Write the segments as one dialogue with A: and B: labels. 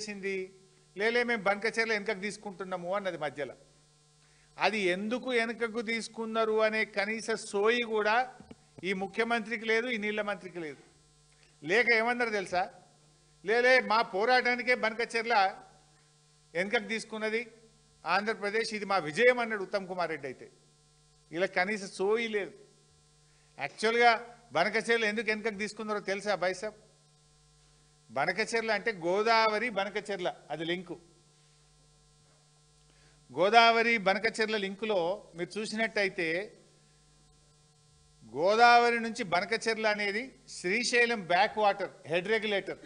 A: చేసింది లేలే మేము బంకచెర్ల వెనకకు తీసుకుంటున్నాము అన్నది మధ్యలో. అది ఎందుకు వెనకకు తీసుకున్నారు అనే కనీస సోయి కూడా ఈ ముఖ్యమంత్రికి లేదు, ఈ నీళ్ల మంత్రికి లేదు. లేక ఏమన్నారు తెలుసా, లేలే మా పోరాటానికే బంకచెర్ల వెనకకు తీసుకున్నది ఆంధ్రప్రదేశ్, ఇది మా విజయం అన్నాడు ఉత్తమ్ కుమార్ రెడ్డి. అయితే ఇలా కనీస సోయి లేదు. యాక్చువల్గా బనకచెర్ల ఎందుకు వెనకకు తీసుకున్నారో తెలుసా బైసాబ్? బనకచెర్ల అంటే గోదావరి బనకచెర్ల, అది లింకు. గోదావరి బనకచెర్ల లింకులో మీరు చూసినట్టయితే గోదావరి నుంచి బనకచెర్ల అనేది Srisailam back water head regulator.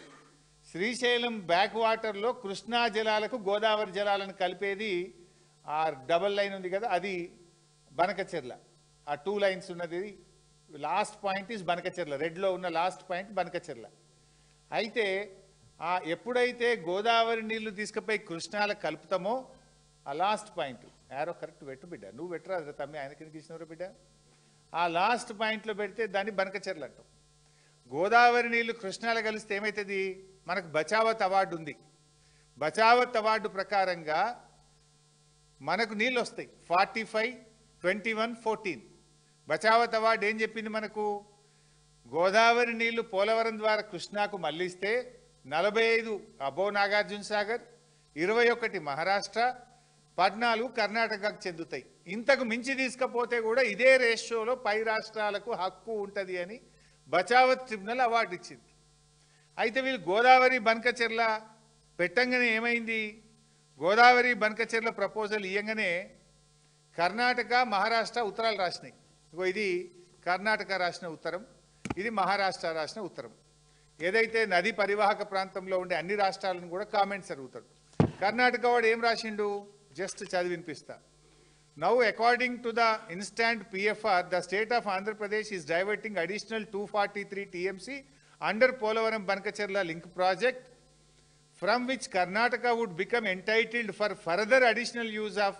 A: Srisailam back వాటర్లో కృష్ణా జలాలకు గోదావరి జలాలను కలిపేది ఆ డబల్ లైన్ ఉంది కదా, అది బనకచెర్ల. ఆ 2 లైన్స్ ఉన్నది, లాస్ట్ పాయింట్ ఈజ్ బనకచెర్ల. రెడ్లో ఉన్న లాస్ట్ పాయింట్ బనకచెర్ల. అయితే ఎప్పుడైతే గోదావరి నీళ్లు తీసుకుపోయి కృష్ణాలకు కలుపుతామో ఆ లాస్ట్ పాయింట్, యారో కరెక్ట్ పెట్టు బిడ్డ, నువ్వు పెట్టరాదు తమ్మి, ఆయన కిందకి ఇచ్చినవరా బిడ్డ. ఆ లాస్ట్ పాయింట్లో పెడితే దాన్ని బనకచెర్ల అంటాం. గోదావరి నీళ్లు కృష్ణాలు కలిస్తే ఏమవుతుంది, మనకు బచావత్ అవార్డు ఉంది. బచావత్ అవార్డు ప్రకారంగా మనకు నీళ్ళు వస్తాయి 45, 21, 14. బచావత్ అవార్డు ఏం చెప్పింది మనకు, గోదావరి నీళ్లు పోలవరం ద్వారా కృష్ణాకు మళ్లిస్తే 45 అబో నాగార్జున సాగర్, 21 మహారాష్ట్ర, 14 కర్ణాటకకు చెందుతాయి. ఇంతకు మించి తీసుకపోతే కూడా ఇదే రేషియోలో పై రాష్ట్రాలకు హక్కు ఉంటుంది అని బచావత్ ట్రిబ్యునల్ అవార్డు ఇచ్చింది. అయితే వీళ్ళు గోదావరి బనకచెర్ల పెట్టంగానే ఏమైంది, గోదావరి బనకచెర్ల ప్రపోజల్ ఇయ్యంగానే కర్ణాటక మహారాష్ట్ర ఉత్తరాలు రాసినాయి. ఇగో ఇది కర్ణాటక రాసిన ఉత్తరం, ఇది మహారాష్ట్ర రాసిన ఉత్తరం. ఏదైతే నది పరివాహక ప్రాంతంలో ఉండే అన్ని రాష్ట్రాలను కూడా కామెంట్స్ అడుగుతాడు. కర్ణాటక వాడు ఏం రాసిండు జస్ట్ చదివి వినిపిస్తా. Now according to the instant PFR the state of Andhra Pradesh is diverting additional 243 TMC under Polavaram Bankacherla link project, from which Karnataka would become entitled for further additional use of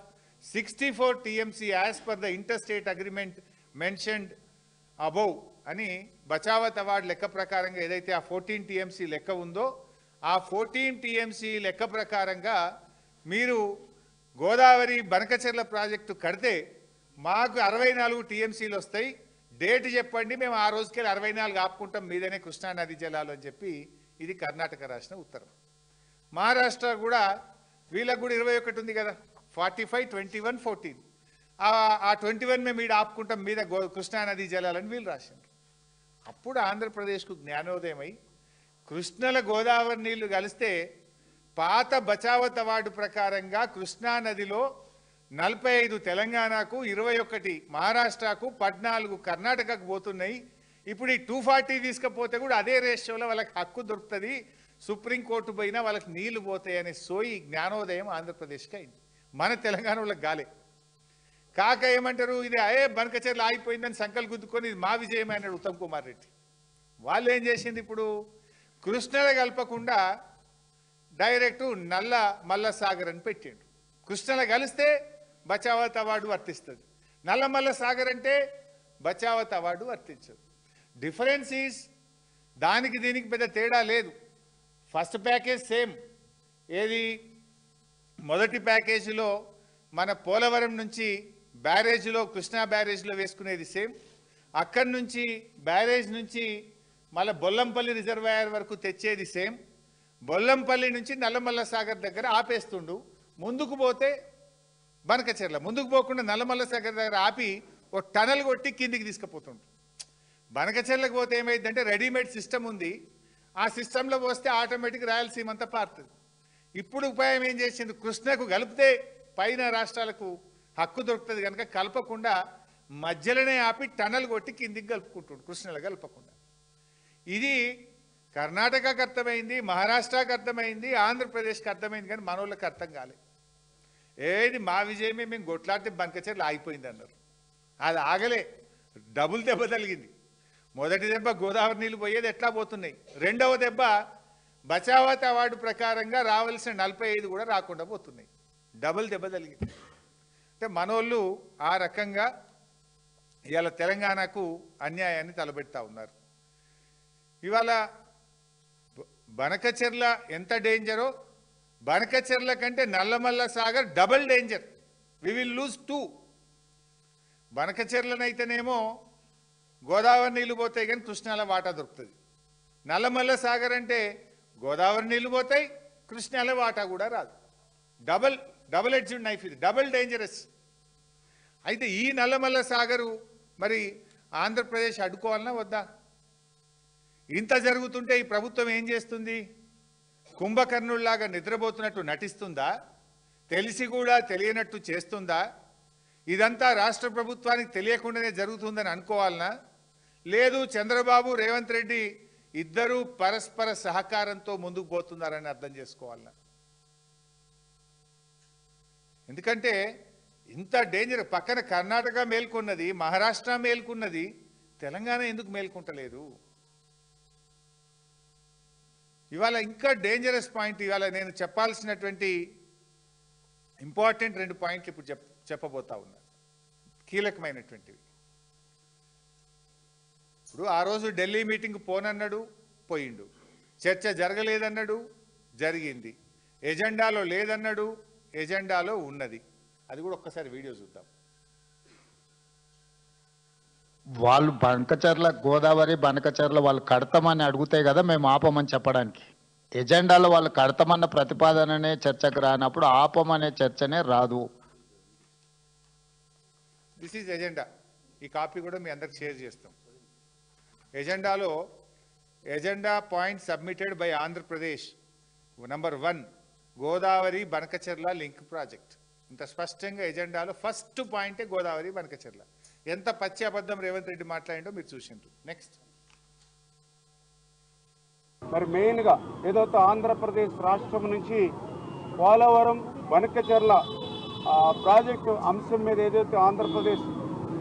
A: 64 TMC as per the interstate agreement mentioned above అని Bachawat award లెక్క ప్రకారంగా ఏదైతే ఆ 14 TMC లెక్క ఉందో ఆ 14 TMC లెక్క ప్రకారంగా మీరు గోదావరి బనకచెర్ల ప్రాజెక్టు కడితే మాకు 64 TMCలు వస్తాయి, డేట్ చెప్పండి, మేము ఆ రోజుకెళ్ళి 64 ఆపుకుంటాం మీదనే కృష్ణానది జలాలు అని చెప్పి ఇది కర్ణాటక రాసిన ఉత్తరం. మహారాష్ట్ర కూడా వీళ్ళకు కూడా 21 ఉంది కదా, 45, 21, 14. ఆ 21 మేము ఈడ ఆపుకుంటాం మీద కృష్ణానది జలాలని వీళ్ళు రాశారు. అప్పుడు ఆంధ్రప్రదేశ్కు జ్ఞానోదయమై కృష్ణల గోదావరి నీళ్లు కలిస్తే పాత బచావత్ అవార్డు ప్రకారంగా కృష్ణానదిలో 45 తెలంగాణకు, 21 మహారాష్ట్రకు, 14 కర్ణాటకకు పోతున్నాయి. ఇప్పుడు ఈ 240 తీసుకపోతే కూడా అదే రేషియోలో వాళ్ళకి హక్కు దొరుకుతుంది, సుప్రీంకోర్టు పోయినా వాళ్ళకి నీళ్లు పోతాయి అనే సోయి జ్ఞానోదయం ఆంధ్రప్రదేశ్కి అయింది. మన తెలంగాణ వాళ్ళకి గాలే కాక ఏమంటారు, ఇది బనకచెర్ల ఆగిపోయిందని సంకల్ గుద్దుకొని ఇది మా విజయం అన్నాడు ఉత్తమ్ కుమార్ రెడ్డి. వాళ్ళు ఏం చేసింది, ఇప్పుడు కృష్ణల కలపకుండా డైరెక్టు నల్ల మల్ల సాగర్ అని పెట్టిండు. కృష్ణల కలిస్తే బచావత్ అవార్డు వర్తిస్తుంది, నల్ల మల్ల సాగర్ అంటే బచావత్ అవార్డు వర్తించదు. డిఫరెన్స్ ఈజ్ దానికి దీనికి పెద్ద తేడా లేదు. First package same. ఏది మొదటి ప్యాకేజీలో మన పోలవరం నుంచి బ్యారేజ్లో కృష్ణా బ్యారేజ్లో వేసుకునేది సేమ్. అక్కడి నుంచి బ్యారేజ్ నుంచి మళ్ళీ బొల్లంపల్లి రిజర్వాయర్ వరకు తెచ్చేది సేమ్. బొల్లంపల్లి నుంచి నల్లమల్ల సాగర్ దగ్గర ఆపేస్తుండు. ముందుకు పోతే బనకచెర్ల, ముందుకు పోకుండా నల్లమల్ల సాగర్ దగ్గర ఆపి ఒక టనల్ కొట్టి కిందికి తీసుకుపోతుండు. బనకచెర్లకు పోతే ఏమైందంటే రెడీమేడ్ సిస్టమ్ ఉంది, ఆ సిస్టంలో పోస్తే ఆటోమేటిక్ రాయలసీమ అంతా పారుతుంది. ఇప్పుడు ఉపాయం ఏం చేసింది, కృష్ణకు కలిపితే పైన రాష్ట్రాలకు హక్కు దొరుకుతుంది కనుక కలపకుండా మధ్యలోనే ఆపి టనల్ కొట్టి కిందికి కలుపుకుంటుండు, కృష్ణలో కలపకుండా. ఇది కర్ణాటకకు అర్థమైంది, మహారాష్ట్రకు అర్థమైంది, ఆంధ్రప్రదేశ్కి అర్థమైంది, కానీ మనోళ్ళకి అర్థం కాలేదు. ఏది మా విజయమే, మేము కొట్లాడితే బనకచెర్ల ఆగిపోయింది అన్నారు. అది ఆగలే, డబుల్ దెబ్బ తగిలింది. మొదటి దెబ్బ గోదావరి నీళ్ళు పోయేది ఎట్లా పోతున్నాయి, రెండవ దెబ్బ బచావత్ అవార్డు ప్రకారంగా రావాల్సిన 45 కూడా రాకుండా పోతున్నాయి. డబుల్ దెబ్బ తగిలింది. అంటే మనోళ్ళు ఆ రకంగా ఇవాళ తెలంగాణకు అన్యాయాన్ని తలబెడతా ఉన్నారు. ఇవాళ బనకచెర్ల ఎంత డేంజరో బనకచెర్ల కంటే Nallamalla Sagar double danger. We will lose 2. బనకచెర్లనైతేనేమో గోదావరి నీళ్లు పోతాయి కానీ కృష్ణాల వాటా దొరుకుతుంది. నల్లమల్ల సాగర్ అంటే గోదావరి నీళ్లు పోతాయి, కృష్ణాల వాటా కూడా రాదు. డబుల్ ఎడ్జ్డ్ నైఫ్ ఇది, డబుల్ డేంజరస్. అయితే ఈ నల్లమల్ల సాగరు మరి ఆంధ్రప్రదేశ్ అడ్డుకోవాలన్నా వద్దా? ఇంత జరుగుతుంటే ఈ ప్రభుత్వం ఏం చేస్తుంది? కుంభకర్ణుల్లాగా నిద్రపోతున్నట్టు నటిస్తుందా? తెలిసి కూడా తెలియనట్టు చేస్తుందా? ఇదంతా రాష్ట్ర ప్రభుత్వానికి తెలియకుండానే జరుగుతుందని అనుకోవాలనా? లేదు చంద్రబాబు రేవంత్ రెడ్డి ఇద్దరూ పరస్పర సహకారంతో ముందుకు పోతున్నారని అర్థం చేసుకోవాలనా? ఎందుకంటే ఇంత డేంజర్, పక్కన కర్ణాటక మేల్కొన్నది, మహారాష్ట్ర మేల్కొన్నది, తెలంగాణ ఎందుకు మేల్కొంటలేదు? ఇవాళ ఇంకా డేంజరస్ పాయింట్, ఇవాళ నేను చెప్పాల్సినటువంటి ఇంపార్టెంట్ 2 పాయింట్లు ఇప్పుడు చెప్పబోతా ఉన్నా, కీలకమైనటువంటివి. ఇప్పుడు ఆ రోజు ఢిల్లీ మీటింగ్ పోనన్నాడు, పోయిండు. చర్చ జరగలేదన్నాడు, జరిగింది. ఎజెండాలో లేదన్నాడు, ఎజెండాలో ఉన్నది. అది కూడా ఒక్కసారి వీడియో చూద్దాం.
B: వాళ్ళు బనకచెర్ల గోదావరి బనకచెర్ల వాళ్ళు కడతామని అడుగుతాయి కదా మేము ఆపమని చెప్పడానికి. ఎజెండాలో వాళ్ళు కడతామన్న ప్రతిపాదననే చర్చకు రానప్పుడు ఆపమనే చర్చనే రాదు.
A: This is agenda. ఈ కాపీ కూడా మీ అందరికి షేర్ చేస్తాం. ఎజెండాలో agenda point submitted by Andhra Pradesh number 1 Godavari Banakacherla link project. ఇంత స్పష్టంగా ఎజెండాలో ఫస్ట్ పాయింటే గోదావరి బనకచెర్ల. ఎంత పచ్చి అబద్ధం రేవంత్ రెడ్డి మాట్లాడిండో మీరు చూసిండ్రు. నెక్స్ట్.
C: మరి మెయిన్గా ఏదైతే ఆంధ్రప్రదేశ్ రాష్ట్రం నుంచి పోలవరం బనకచెర్ల ప్రాజెక్టు అంశం మీద ఏదైతే ఆంధ్రప్రదేశ్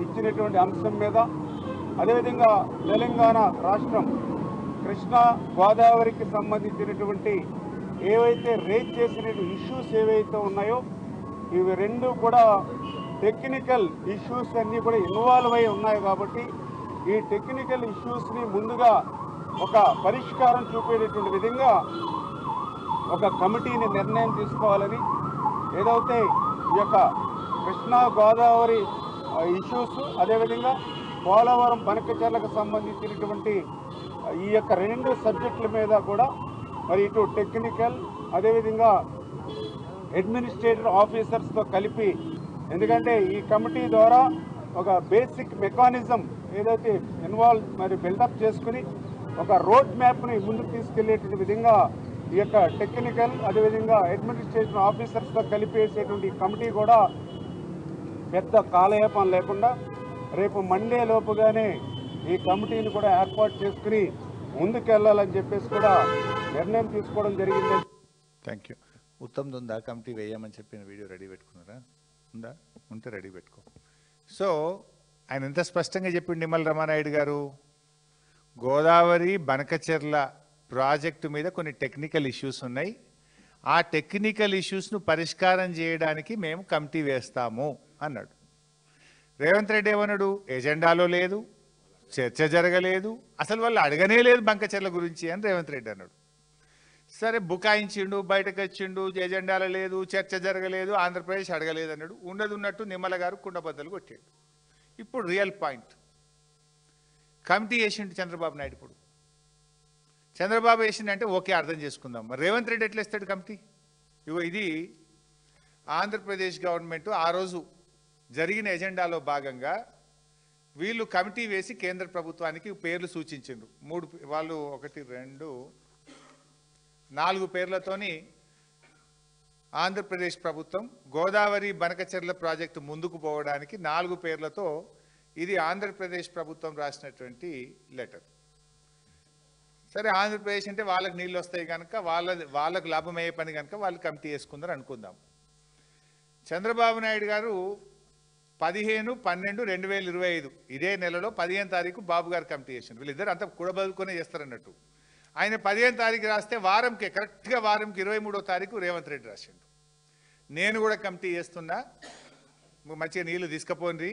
C: ఇచ్చినటువంటి అంశం మీద, అదేవిధంగా తెలంగాణ రాష్ట్రం కృష్ణా గోదావరికి సంబంధించినటువంటి ఏవైతే రేజ్ చేసిన ఇష్యూస్ ఏవైతే ఉన్నాయో ఇవి రెండు కూడా టెక్నికల్ ఇష్యూస్ అన్నీ కూడా ఇన్వాల్వ్ అయి ఉన్నాయి. కాబట్టి ఈ టెక్నికల్ ఇష్యూస్ని ముందుగా ఒక పరిష్కారం చూపేటటువంటి విధంగా ఒక కమిటీని నిర్ణయం తీసుకోవాలని, ఏదైతే ఈ యొక్క కృష్ణా గోదావరి ఇష్యూస్, అదేవిధంగా పోలవరం బనకచెర్లకు సంబంధించినటువంటి ఈ యొక్క 2 సబ్జెక్టుల మీద కూడా మరి ఇటు టెక్నికల్ అదేవిధంగా అడ్మినిస్ట్రేటివ్ ఆఫీసర్స్తో కలిపి, ఎందుకంటే ఈ కమిటీ ద్వారా ఒక బేసిక్ మెకానిజం ఏదైతే మరి బిల్డప్ చేసుకుని ఒక రోడ్ మ్యాప్ని ముందుకు తీసుకెళ్లేటువంటి విధంగా ఈ యొక్క టెక్నికల్ అదేవిధంగా అడ్మినిస్ట్రేషన్ ఆఫీసర్స్తో కలిపేసేటువంటి కమిటీ కూడా పెద్ద కాలయాపన లేకుండా రేపు మండే లోపుగానే ఈ కమిటీని కూడా ఏర్పాటు చేసుకుని ముందుకెళ్లాలని చెప్పేసి కూడా నిర్ణయం తీసుకోవడం జరిగింది.
A: Thank you. ఉత్తమ్ ఉందా కమిటీ వేయమని చెప్పిన వీడియో రెడీ పెట్టుకున్నారా? ఉందా? ఉంటే రెడీ పెట్టుకో. సో ఆయన ఎంత స్పష్టంగా చెప్పిండు నిమ్మల రామానాయుడు గారు, గోదావరి బనకచెర్ల ప్రాజెక్టు మీద కొన్ని టెక్నికల్ ఇష్యూస్ ఉన్నాయి, ఆ టెక్నికల్ ఇష్యూస్ను పరిష్కారం చేయడానికి మేము కమిటీ వేస్తాము అన్నాడు. రేవంత్ రెడ్డి ఏమన్నాడు? ఎజెండాలో లేదు, చర్చ జరగలేదు, అసలు వాళ్ళు అడగనే లేదు బనకచెర్ల గురించి అని రేవంత్ రెడ్డి అన్నాడు. సరే బుకాయించిండు, బయటకు వచ్చిండు, ఎజెండాలో లేదు, చర్చ జరగలేదు, ఆంధ్రప్రదేశ్ అడగలేదు అన్నాడు. ఉన్నది ఉన్నట్టు నిమ్మల గారు కుండబద్దలు కొట్టాడు. ఇప్పుడు రియల్ పాయింట్, కమిటీ వేసిండు చంద్రబాబు నాయుడు. ఇప్పుడు చంద్రబాబు వేసిండంటే ఓకే, అర్థం చేసుకుందాం. మరి రేవంత్ రెడ్డి ఎట్లా ఇస్తాడు కమిటీ? ఇగో ఇది ఆంధ్రప్రదేశ్ గవర్నమెంట్ ఆ రోజు జరిగిన ఎజెండాలో భాగంగా వీళ్ళు కమిటీ వేసి కేంద్ర ప్రభుత్వానికి పేర్లు సూచించిండ్రు. 3 వాళ్ళు 1 2 4 పేర్లతోని ఆంధ్రప్రదేశ్ ప్రభుత్వం గోదావరి బనకచెర్ల ప్రాజెక్టు ముందుకు పోవడానికి 4 పేర్లతో ఇది ఆంధ్రప్రదేశ్ ప్రభుత్వం రాసినటువంటి లెటర్. సరే ఆంధ్రప్రదేశ్ అంటే వాళ్ళకి నీళ్ళు వస్తాయి కనుక వాళ్ళకు లాభం అయ్యే పని కనుక వాళ్ళు కమిటీ వేసుకుందారు అనుకుందాం. చంద్రబాబు నాయుడు గారు 15/12/2025 ఇదే నెలలో 15వ తారీఖు బాబు గారు కమిటీ చేసిండు. వీళ్ళిద్దరు అంతా కూడబదులుకొనే చేస్తారన్నట్టు. ఆయన 15వ తారీఖు రాస్తే వారంకి కరెక్ట్గా వారంకి 23వ తారీఖు రేవంత్ రెడ్డి రాసిండు. నేను కూడా కమిటీ చేస్తున్నా, మంచిగా నీళ్లు తీసుకుపోండి.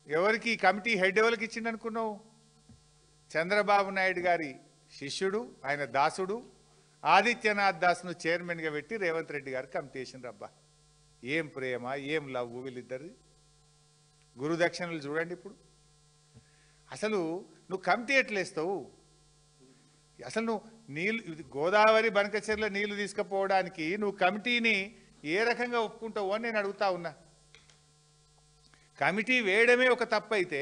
A: ఎవరికి ఈ కమిటీ హెడ్ ఎవరికి ఇచ్చిండు అనుకున్నావు? చంద్రబాబు నాయుడు గారి శిష్యుడు, ఆయన దాసుడు, ఆదిత్యనాథ్ దాస్ను చైర్మన్గా పెట్టి రేవంత్ రెడ్డి గారు కమిటీ వేసిండ్రు. అబ్బా ఏం ప్రేమ, ఏం లవ్ వీళ్ళిద్దరిది. గురుదక్షిణలు చూడండి. ఇప్పుడు అసలు నువ్వు కమిటీ ఎట్లేస్తావు? అసలు నువ్వు గోదావరి బనకచెర్ల నీళ్లు తీసుకుపోవడానికి నువ్వు కమిటీని ఏ రకంగా ఒప్పుకుంటావు అని నేను అడుగుతా ఉన్నా. కమిటీ వేయడమే ఒక తప్పు అయితే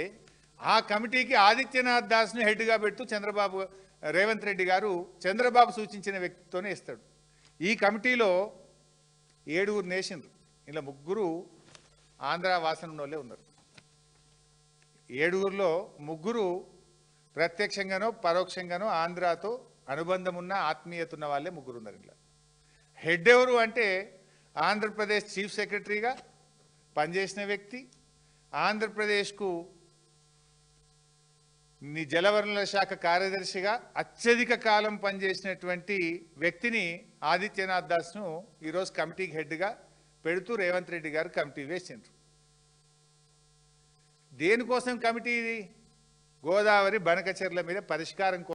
A: ఆ కమిటీకి ఆదిత్యనాథ్ దాస్ను హెడ్గా పెడుతూ రేవంత్ రెడ్డి గారు చంద్రబాబు సూచించిన వ్యక్తితోనే ఇస్తాడు. ఈ కమిటీలో 7 నేషన్లు, ఇలా 3 ఆంధ్ర వాసన ఉన్నోళ్ళే ఉన్నారు. 7లో 3 ప్రత్యక్షంగానో పరోక్షంగానో ఆంధ్రాతో అనుబంధం ఉన్న ఆత్మీయత ఉన్న వాళ్ళే 3 ఉన్నారు. ఇలా హెడ్ ఎవరు అంటే ఆంధ్రప్రదేశ్ చీఫ్ సెక్రటరీగా పనిచేసిన వ్యక్తి, ఆంధ్రప్రదేశ్కు జలవనరుల శాఖ కార్యదర్శిగా అత్యధిక కాలం పనిచేసినటువంటి వ్యక్తిని ఆదిత్యనాథ్ దాస్ను ఈరోజు కమిటీకి హెడ్గా పెడుతూ రేవంత్ రెడ్డి గారు కమిటీ వేసిండ్రు. దేనికోసం కమిటీ ఇది? గోదావరి బనకచెర్ల మీద పరిష్కారం